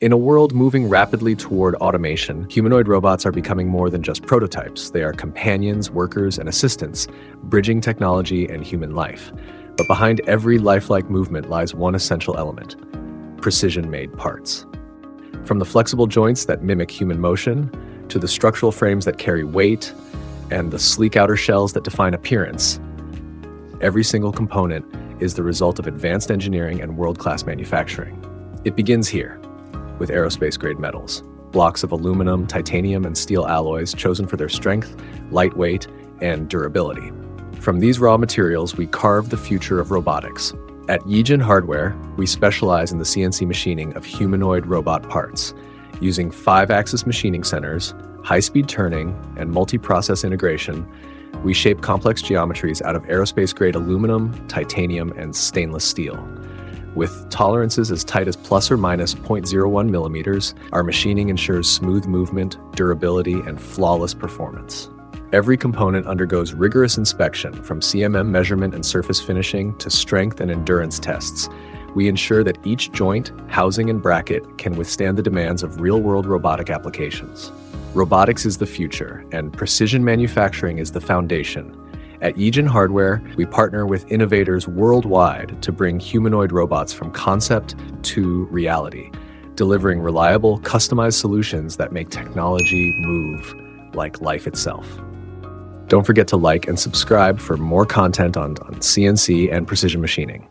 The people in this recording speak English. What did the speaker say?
In a world moving rapidly toward automation, humanoid robots are becoming more than just prototypes. They are companions, workers, and assistants, bridging technology and human life. But behind every lifelike movement lies one essential element: precision-made parts. From the flexible joints that mimic human motion, to the structural frames that carry weight, and the sleek outer shells that define appearance, every single component is the result of advanced engineering and world-class manufacturing. It begins here, with aerospace-grade metals, blocks of aluminum, titanium, and steel alloys chosen for their strength, lightweight, and durability. From these raw materials, we carve the future of robotics. At Yijin Hardware, we specialize in the CNC machining of humanoid robot parts. Using 5-axis machining centers, high-speed turning, and multi-process integration, we shape complex geometries out of aerospace-grade aluminum, titanium, and stainless steel. With tolerances as tight as plus or minus 0.01 millimeters, our machining ensures smooth movement, durability, and flawless performance. Every component undergoes rigorous inspection, from CMM measurement and surface finishing to strength and endurance tests. We ensure that each joint, housing, and bracket can withstand the demands of real-world robotic applications. Robotics is the future, and precision manufacturing is the foundation. At Yijin Hardware, we partner with innovators worldwide to bring humanoid robots from concept to reality, delivering reliable, customized solutions that make technology move like life itself. Don't forget to like and subscribe for more content on CNC and precision machining.